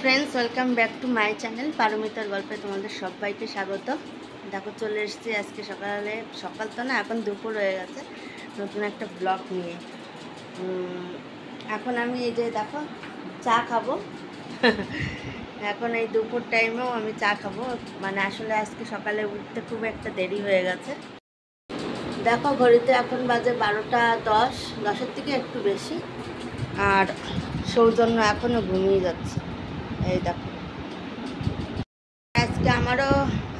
Friends, welcome back to my channel পারমিতার গল্পে তোমাদের সবাইকে স্বাগত। দেখো, চলে এসেছি আজকে সকাল তো না, এখন দুপুর হয়ে গেছে, নতুন একটা ব্লগ নিয়ে। এখন আমি এই যে দেখো চা খাবো। এখন এই দুপুর টাইমেও আমি চা খাবো, মানে আসলে আজকে সকালে উঠতে খুব একটা দেরি হয়ে গেছে। দেখো ঘড়িতে এখন বাজে 12:10, 10-এর থেকে একটু বেশি, আর সৌজন্য এখনও ঘুমিয়ে যাচ্ছে। এই দেখো,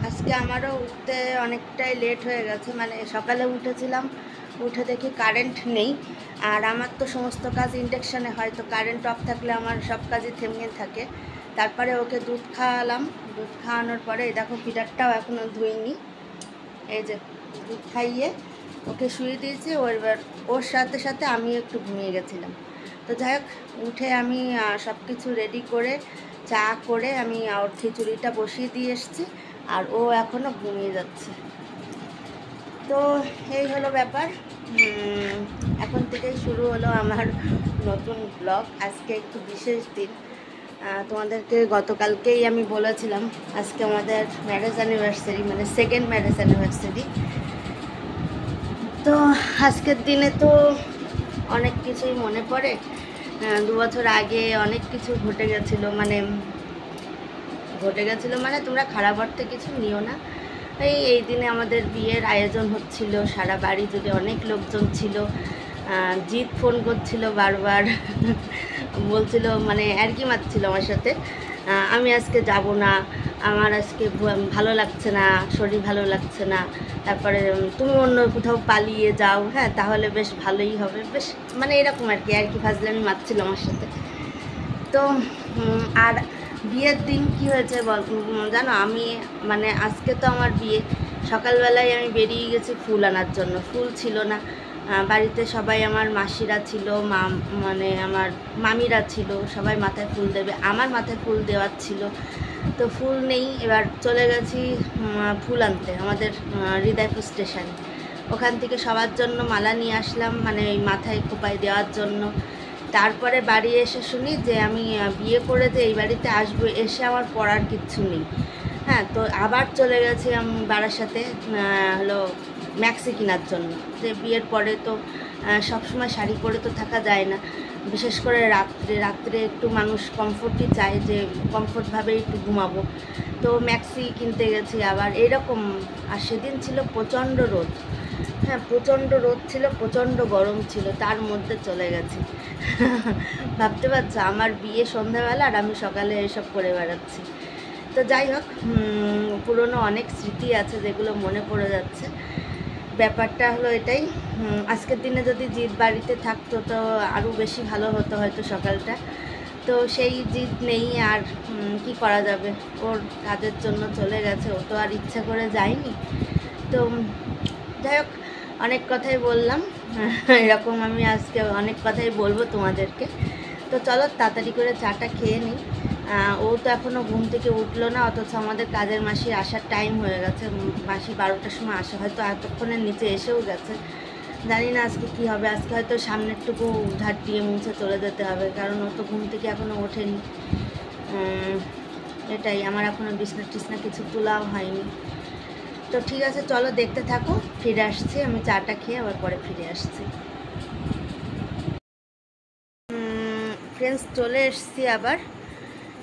আজকে আমারও উঠতে অনেকটাই লেট হয়ে গেছে। মানে সকালে উঠেছিলাম, উঠে দেখি কারেন্ট নেই, আর আমার তো সমস্ত কাজ ইন্ডাকশানে হয়, তো কারেন্ট অফ থাকলে আমার সব কাজই থেমে থাকে। তারপরে ওকে দুধ খাওয়ালাম, দুধ খাওয়ানোর পরে এই দেখো ফিডারটাও এখনও ধুইনি। এই যে দুধ খাইয়ে ওকে শুয়ে দিয়েছি, ওর সাথে সাথে আমি একটু ঘুমিয়ে গেছিলাম। তো যাই হোক, উঠে আমি সব কিছু রেডি করে চা করে আমি ওর খিচুড়িটা বসিয়ে দিয়ে এসেছি, আর ও এখনও ঘুমিয়ে যাচ্ছে। তো এই হলো ব্যাপার। এখন থেকেই শুরু হলো আমার নতুন ব্লগ। আজকে একটু বিশেষ দিন। তোমাদেরকে গতকালকেই আমি বলেছিলাম আজকে আমাদের ম্যারেজ অ্যানিভার্সারি, মানে সেকেন্ড ম্যারেজ অ্যানিভার্সারি। তো আজকের দিনে তো অনেক কিছুই মনে পড়ে। 2 বছর আগে অনেক কিছু ঘটে গেছিলো, মানে তোমরা খারাপ অর্থে কিছু নিও না। এই দিনে আমাদের বিয়ের আয়োজন হচ্ছিল, সারা বাড়ি জুড়ে অনেক লোকজন ছিল। জিৎ ফোন করছিল বারবার, বলছিল, মানে আর কি মারছিল আমার সাথে, আমি আজকে যাব না, আমার আজকে ভালো লাগছে না, শরীর ভালো লাগছে না, তারপরে তুমি অন্য কোথাও পালিয়ে যাও, হ্যাঁ তাহলে বেশ ভালোই হবে, বেশ মানে এরকম আর কি ফাজলামি মারছিল আমার সাথে। তো আর বিয়ের দিন কি হয়েছে জানো, আমি মানে আজকে তো আমার বিয়ে, সকালবেলায় আমি বেরিয়ে গেছি ফুল আনার জন্য। ফুল ছিল না বাড়িতে, সবাই আমার মাসিরা ছিল, মানে আমার মামিরা ছিল, সবাই মাথায় ফুল দেবে, আমার মাথায় ফুল দেওয়ার ছিল, তো ফুল নেই। এবার চলে গেছি ফুল আনতে আমাদের হৃদয়পুর স্টেশনে। ওখান থেকে সবার জন্য মালা নিয়ে আসলাম, মানে ওই মাথায় খোপায় দেওয়ার জন্য। তারপরে বাড়ি এসে শুনি যে আমি বিয়ে করে যে এই বাড়িতে আসবো, এসে আমার পড়ার কিচ্ছু নেই। হ্যাঁ, তো আবার চলে গেছি আমি বারাসাতে হলো ম্যাক্সি কেনার জন্য, যে বিয়ের পরে তো সবসময় শাড়ি পরে তো থাকা যায় না, বিশেষ করে রাত্রে একটু মানুষ কমফোর্টই চায়, যে কমফোর্টভাবে একটু ঘুমাবো। তো ম্যাক্সি কিনতে গেছি আবার এইরকম। আর সেদিন ছিল প্রচণ্ড রোদ, হ্যাঁ প্রচণ্ড রোদ ছিল, প্রচণ্ড গরম ছিল, তার মধ্যে চলে গেছি। ভাবতে পারছো, আমার বিয়ে সন্ধ্যাবেলা আর আমি সকালে এসব করে বেড়াচ্ছি। তো যাই হোক, পুরনো অনেক স্মৃতি আছে যেগুলো মনে পড়ে যাচ্ছে। ব্যাপারটা হলো এটাই, আজকের দিনে যদি জিৎ বাড়িতে থাকতো তো আরও বেশি ভালো হতো হয়তো সকালটা। তো সেই জিৎ নেই, আর কি করা যাবে, ওর কাজের জন্য চলে গেছে, ও তো আর ইচ্ছা করে যায়নি। তো যাই হোক, অনেক কথাই বললাম, এরকম আমি আজকে অনেক কথাই বলবো তোমাদেরকে। তো চলো তাড়াতাড়ি করে চাটা খেয়ে নিই। ও তো এখনও ঘুম থেকে উঠলো না, অথচ আমাদের কাজের মাসির আসার টাইম হয়ে গেছে। মাসি 12টার সময় আসা, হয়তো এতক্ষণের নিচে এসেও গেছে, জানি না আজকে কী হবে। আজকে হয়তো সামনেরটুকু ঝাড় দিয়ে মুছে চলে যেতে হবে, কারণ ও তো ঘুম থেকে এখনও ওঠেনি। এটাই, আমার এখনও বিছনা টিছনা কিছু তোলাও হয়নি। তো ঠিক আছে, চলো দেখতে থাকো, ফিরে আসছি আমি, চাটা খেয়ে আবার পরে ফিরে আসছি। ফ্রেন্ডস, চলে এসছি আবার।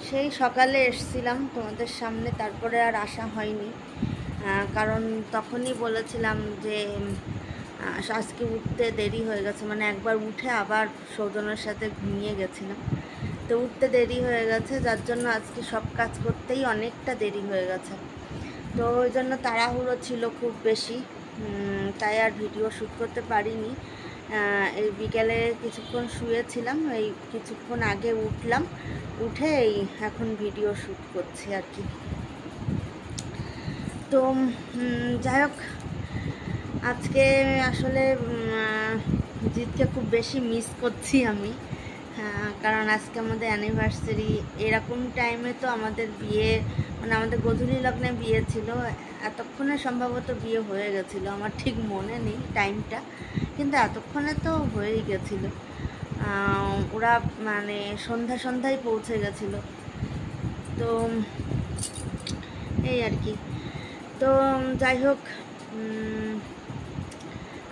সেই সকালে এসছিলাম তোমাদের সামনে, তারপরে আর আসা হয়নি, কারণ তখনই বলেছিলাম যে আজকে উঠতে দেরি হয়ে গেছে, মানে একবার উঠে আবার সৌজনের সাথে ঘুমিয়ে গেছিলাম, তো উঠতে দেরি হয়ে গেছে, যার জন্য আজকে সব কাজ করতেই অনেকটা দেরি হয়ে গেছে। তো ওই জন্য তাড়াহুড়ো ছিল খুব বেশি, তাই আর ভিডিও শ্যুট করতে পারিনি। এই বিকেলে কিছুক্ষণ শুয়েছিলাম, এই কিছুক্ষণ আগে উঠলাম, উঠে এই এখন ভিডিও শ্যুট করছি আর কি। তো যাই হোক, আজকে আসলে জিৎকে খুব বেশি মিস করছি আমি, কারণ আজকে আমাদের অ্যানিভার্সারি। এরকম টাইমে তো আমাদের বিয়ে, মানে আমাদের গোধূলি লগ্নে বিয়ে ছিল, এতক্ষণে সম্ভবত বিয়ে হয়ে গেছিলো, আমার ঠিক মনে নেই টাইমটা, কিন্তু এতক্ষণে তো হয়েই গেছিলো। ওরা মানে সন্ধ্যায় পৌঁছে গেছিলো। তো এই আর কি। তো যাই হোক,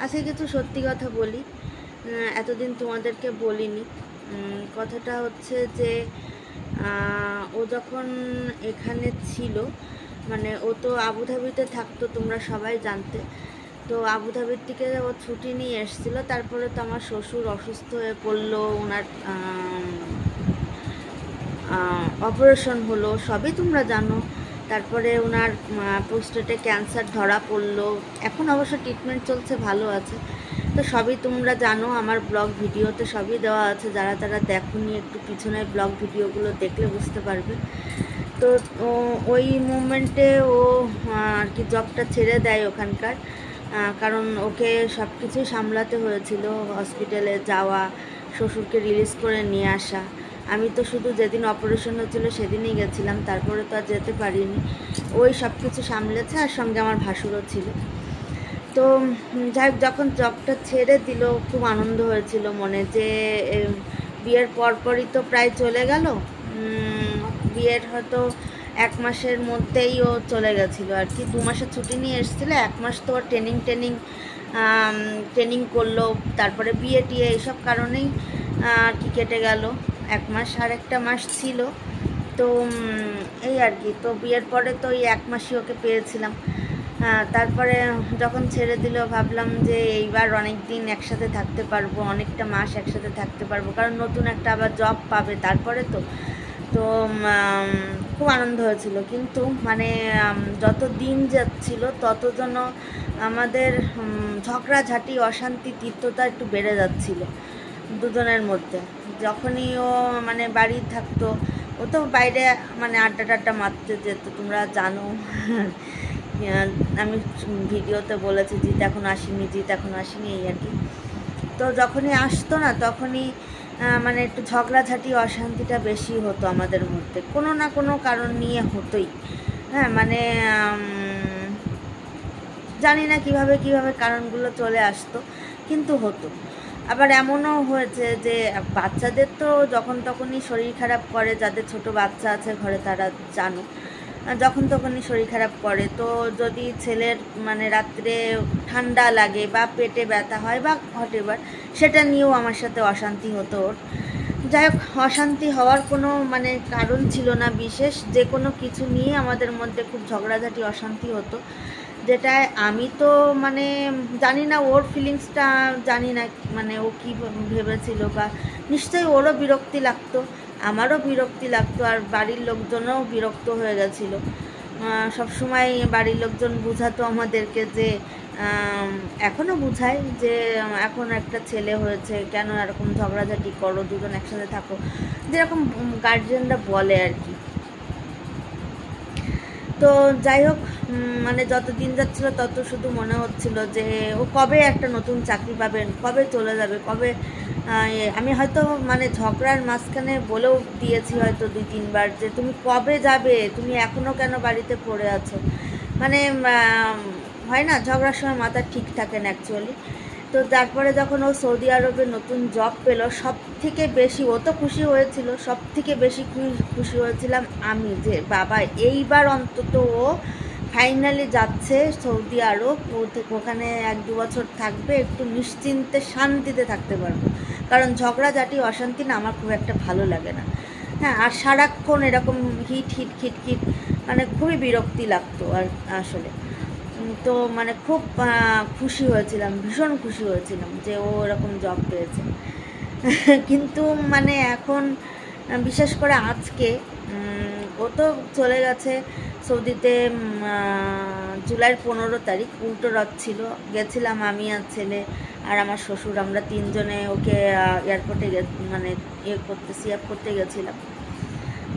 আজকে কিছু সত্যি কথা বলি, এতদিন তোমাদেরকে বলিনি। কথাটা হচ্ছে যে ও যখন এখানে ছিল, মানে ও তো আবুধাবিতে থাকতো, তোমরা সবাই জানতে। তো আবুধাবির থেকে ও ছুটি নিয়ে এসেছিল। তারপরে তো আমার শ্বশুর অসুস্থ হয়ে পড়লো, ওনার অপারেশন হলো, সবই তোমরা জানো। তারপরে ওনার প্রোস্টেটে ক্যান্সার ধরা পড়লো, এখন অবশ্য ট্রিটমেন্ট চলছে, ভালো আছে। তো সবই তোমরা জানো, আমার ব্লগ ভিডিওতে সবই দেওয়া আছে, যারা তারা দেখোনি একটু পিছনের ব্লগ ভিডিওগুলো দেখলে বুঝতে পারবে। তো ওই মুমেন্টে ও আর কি জবটা ছেড়ে দেয় ওখানকার, কারণ ওকে সব কিছুই সামলাতে হয়েছিল, হসপিটালে যাওয়া, শ্বশুরকে রিলিজ করে নিয়ে আসা। আমি তো শুধু যেদিন অপারেশন হচ্ছিলো সেদিনই গেছিলাম, তারপরে তো আর যেতে পারিনি। ওই সব কিছু সামলেছে, আর সঙ্গে আমার ভাসুরও ছিল। তো যাই হোক, যখন জবটা ছেড়ে দিল খুব আনন্দ হয়েছিল মনে, যে বিয়ের পরপরই তো প্রায় চলে গেল। বিয়ের হয়তো 1 মাসের মধ্যেই ও চলে গেছিলো আর কি। 2 মাসের ছুটি নিয়ে এসেছিলো, 1 মাস তো ওর ট্রেনিং করলো, তারপরে বিয়ে টিয়ে এইসব কারণেই আর কি কেটে গেল 1 মাস। আর একটা মাস ছিল, তো এই আর কি। তো বিয়ের পরে তো এই 1 মাসই ওকে পেয়েছিলাম। তারপরে যখন ছেড়ে দিল ভাবলাম যে এইবার অনেক দিন একসাথে থাকতে পারবো, অনেকটা মাস একসাথে থাকতে পারবো, কারণ নতুন একটা আবার জব পাবে তারপরে। তো খুব আনন্দ হয়েছিল। কিন্তু মানে যত দিন যাচ্ছিল তত যেন আমাদের ঝগড়াঝাঁটি, অশান্তি, তিক্ততা একটু বেড়ে যাচ্ছিল দুজনের মধ্যে। যখনই ও মানে বাড়ি থাকতো, ও তো বাইরে মানে আড্ডা টাড্ডা মারতে যেত, তোমরা জানো। আমি ভিডিওতে বলেছি জিৎ এখন আসেনি, এই আর কি। তো যখনই আসতো না তখনই মানে একটু ঝগড়াঝাঁটি, অশান্তিটা বেশি হতো আমাদের মধ্যে, কোনো না কোনো কারণ নিয়ে হতোই। হ্যাঁ, মানে জানি না কিভাবে কারণগুলো চলে আসতো, কিন্তু হতো। আবার এমনও হয়েছে যে বাচ্চাদের তো যখন তখনই শরীর খারাপ করে, যাদের ছোট বাচ্চা আছে ঘরে তারা জানো, যখন তখনই শরীর খারাপ করে। তো যদি ছেলের মানে রাত্রে ঠান্ডা লাগে বা পেটে ব্যথা হয় বা হোয়াটএভার, সেটা নিয়েও আমার সাথে অশান্তি হতো ওর। যাই হোক, অশান্তি হওয়ার কোনো মানে কারণ ছিল না বিশেষ, যে কোনো কিছু নিয়ে আমাদের মধ্যে খুব ঝগড়াঝাঁটি, অশান্তি হতো। যেটা আমি তো মানে জানি না, ওর ফিলিংসটা জানি না, মানে ও কী ভেবেছিল, বা নিশ্চয়ই ওরও বিরক্তি লাগতো, আমারও বিরক্তি লাগতো, আর বাড়ির লোকজনও বিরক্ত হয়ে গেছিলো। সবসময় বাড়ির লোকজন বোঝাতো আমাদেরকে, যে এখনও বোঝায় যে এখন একটা ছেলে হয়েছে, কেন এরকম ঝগড়াঝাঁটি করো, দুজন একসাথে থাকো, যেরকম গার্জিয়ানরা বলে আর কি। তো যাই হোক, মানে যত দিন যাচ্ছিল তত শুধু মনে হচ্ছিল যে ও কবে একটা নতুন চাকরি পাবেন, কবে চলে যাবে, কবে। আমি হয়তো মানে ঝগড়ার মাঝখানে বলেও দিয়েছি হয়তো 2-3 বার যে তুমি কবে যাবে, তুমি এখনও কেন বাড়িতে পড়ে আছো। মানে হয় না, ঝগড়ার সময় মাথা ঠিক থাকে না অ্যাকচুয়ালি। তো তারপরে যখন ও সৌদি আরবে নতুন জব পেলো, সব থেকে বেশি ও তো খুশি হয়েছিল, সব থেকে বেশি খুশি হয়েছিলাম আমি, যে বাবা এইবার অন্তত ও ফাইনালি যাচ্ছে সৌদি আরব, ওখানে 1-2 বছর থাকবে, একটু নিশ্চিন্তে শান্তিতে থাকতে পারবো। কারণ ঝগড়াঝাঁটি, অশান্তি না আমার খুব একটা ভালো লাগে না। হ্যাঁ, আর সারাক্ষণ এরকম হিট মানে খুবই বিরক্তি লাগতো আর আসলে। তো মানে খুব খুশি হয়েছিলাম, ভীষণ খুশি হয়েছিলাম যে ও এরকম জব পেয়েছে। কিন্তু মানে এখন বিশেষ করে আজকে ও তো চলে গেছে সৌদিতে জুলাইয়ের 15 তারিখ, উল্টো রথ ছিল। গেছিলাম আমি আর ছেলে আর আমার শ্বশুর, আমরা 3 জনে ওকে এয়ারপোর্টে মানে সিএফ করতে গেছিলাম।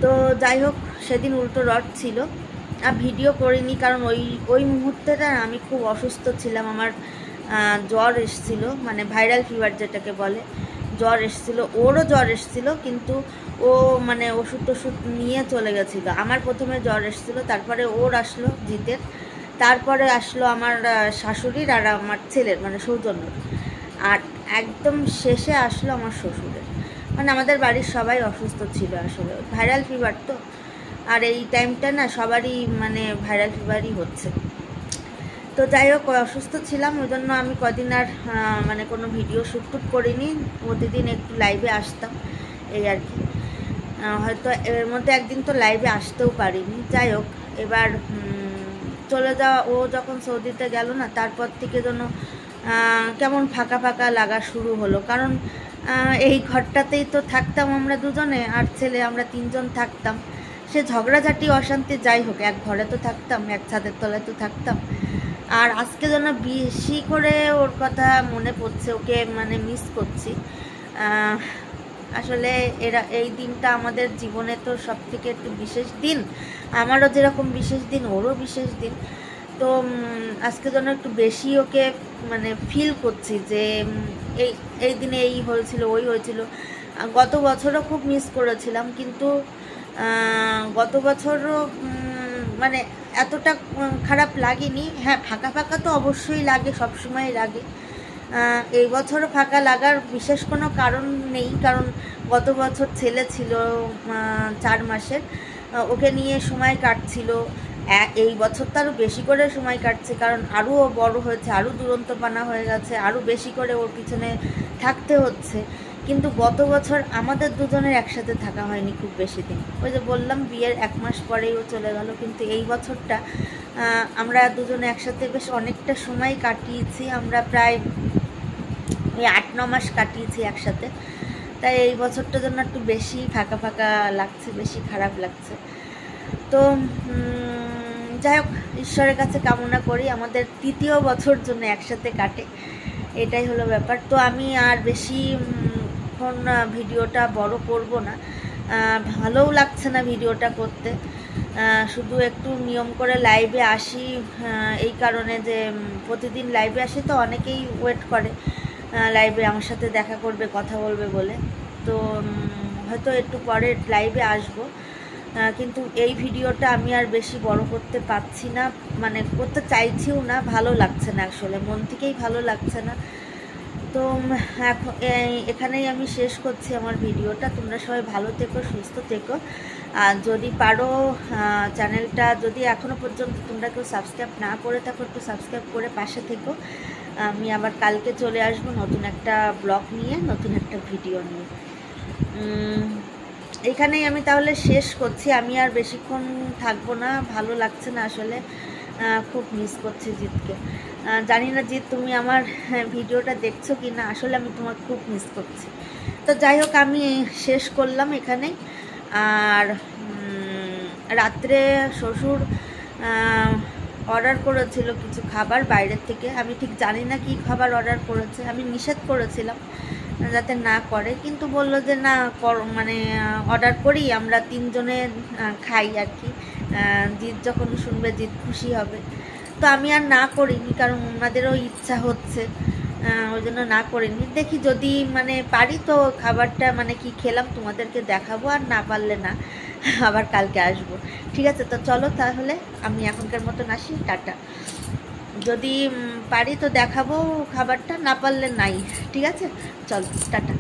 তো যাই হোক, সেদিন উল্টো রথ ছিল, আর ভিডিও করিনি, কারণ ওই মুহূর্তেটা আমি খুব অসুস্থ ছিলাম। আমার জ্বর এসেছিলো, মানে ভাইরাল ফিভার যেটাকে বলে, জ্বর এসেছিলো, ওরও জ্বর এসেছিলো, কিন্তু ও মানে ওষুধ টষুধ নিয়ে চলে গেছিলো। আমার প্রথমে জ্বর এসেছিলো, তারপরে ওর আসলো জিতের, তারপরে আসলো আমার শাশুড়ির আর আমার ছেলের মানে সৌজন্যর, আর একদম শেষে আসলো আমার শ্বশুরের। মানে আমাদের বাড়ির সবাই অসুস্থ ছিল আসলে, ভাইরাল ফিভার তো। আর এই টাইমটা না সবারই মানে ভাইরাল ফিভারই হচ্ছে। তো যাই হোক, অসুস্থ ছিলাম, ওই জন্য আমি কদিন আর মানে কোনো ভিডিও শ্যুট করিনি। প্রতিদিন একটু লাইভে আসতাম, এই আর কি। হয়তো এর মধ্যে একদিন তো লাইভে আসতেও পারিনি। যাই হোক, এবার চলে যাওয়া, ও যখন সৌদিতে গেল না, তারপর থেকে যেন কেমন ফাঁকা ফাঁকা লাগা শুরু হলো। কারণ এই ঘরটাতেই তো থাকতাম আমরা দুজনে, আর ছেলে, আমরা তিনজন থাকতাম। সে ঝগড়াঝাটি অশান্তি যাই হোক, এক ঘরে তো থাকতাম, এক ছাদের তলায় তো থাকতাম। আর আজকে যেন বেশি করে ওর কথা মনে পড়ছে, ওকে মানে মিস করছি। আসলে এই দিনটা আমাদের জীবনে তো সব থেকে একটু বিশেষ দিন। আমারও যেরকম বিশেষ দিন, ওরও বিশেষ দিন। তো আজকে যেন একটু বেশি ওকে মানে ফিল করছি যে এই দিনে এই হয়েছিল, ওই হয়েছিল। গত বছরও খুব মিস করেছিলাম, কিন্তু গত বছরও মানে এতটা খারাপ লাগেনি। হ্যাঁ, ফাঁকা ফাঁকা তো অবশ্যই লাগে, সবসময় লাগে। এই বছরও ফাঁকা লাগার বিশেষ কোনো কারণ নেই, কারণ গত বছর ছেলে ছিল 4 মাসের, ওকে নিয়ে সময় কাটছিল। এই বছর তো আরও বেশি করে সময় কাটছে, কারণ আরও বড় হয়েছে, আরও দুরন্তপানা হয়ে গেছে, আরও বেশি করে ওর পিছনে থাকতে হচ্ছে। কিন্তু গত বছর আমাদের দুজনের একসাথে থাকা হয়নি খুব বেশি দিন। ওই যে বললাম, বিয়ের 1 মাস পরেই ও চলে গেল। কিন্তু এই বছরটা আমরা দুজনে একসাথে বেশ অনেকটা সময় কাটিয়েছি। আমরা প্রায় 8-9 মাস কাটিয়েছি একসাথে। তাই এই বছরটা জন্য একটু বেশি ফাঁকা ফাঁকা লাগছে, বেশি খারাপ লাগছে। তো যাই হোক, ঈশ্বরের কাছে কামনা করি আমাদের 3য় বছর জন্য একসাথে কাটে, এটাই হলো ব্যাপার। তো আমি আর বেশি ভিডিওটা বড় করব না, ভালোও লাগছে না ভিডিওটা করতে। শুধু একটু নিয়ম করে লাইভে আসি, এই কারণে যে প্রতিদিন লাইভে আসি তো অনেকেই ওয়েট করে লাইভে আমার সাথে দেখা করবে, কথা বলবে বলে। তো হয়তো একটু পরে লাইভে আসব, কিন্তু এই ভিডিওটা আমি আর বেশি বড় করতে পারছি না, মানে করতে চাইছিও না, ভালো লাগছে না, আসলে মন থেকেই ভালো লাগছে না। তো এখন এখানেই আমি শেষ করছি আমার ভিডিওটা। তোমরা সবাই ভালো থেকো, সুস্থ থেকো। আর যদি পারো চ্যানেলটা, যদি এখনও পর্যন্ত তোমরা কেউ সাবস্ক্রাইব না করে থাকো, একটু সাবস্ক্রাইব করে পাশে থেকো। আমি আবার কালকে চলে আসবো নতুন একটা ব্লগ নিয়ে, নতুন একটা ভিডিও নিয়ে। এখানেই আমি তাহলে শেষ করছি। আমি আর বেশিক্ষণ থাকবো না, ভালো লাগছে না আসলে, খুব মিস করছি জিৎকে। জানি না জিৎ তুমি আমার ভিডিওটা দেখছো কি না, আসলে আমি তোমার খুব মিস করছি। তো যাই হোক, আমি শেষ করলাম এখানে। আর রাত্রে শ্বশুর অর্ডার করেছিল কিছু খাবার বাইরের থেকে, আমি ঠিক জানি না কি খাবার অর্ডার করেছে। আমি নিষেধ করেছিলাম যাতে না করে, কিন্তু বললো যে না মানে অর্ডার করি, আমরা 3 জনে খাই আর কি, জিৎ যখন শুনবে জিৎ খুশি হবে। তো আমি আর না করিনি, কারণ ওনাদেরও ইচ্ছা হচ্ছে, ওই জন্য না করিনি। দেখি যদি মানে পারি তো খাবারটা মানে কি খেলাম তোমাদেরকে দেখাবো, আর না পারলে না, আবার কালকে আসবো। ঠিক আছে, তো চলো তাহলে আমি এখনকার মতন আসি, টাটা। যদি পারি তো দেখাবো খাবারটা, না পারলে নাই। ঠিক আছে, চলো টাটা।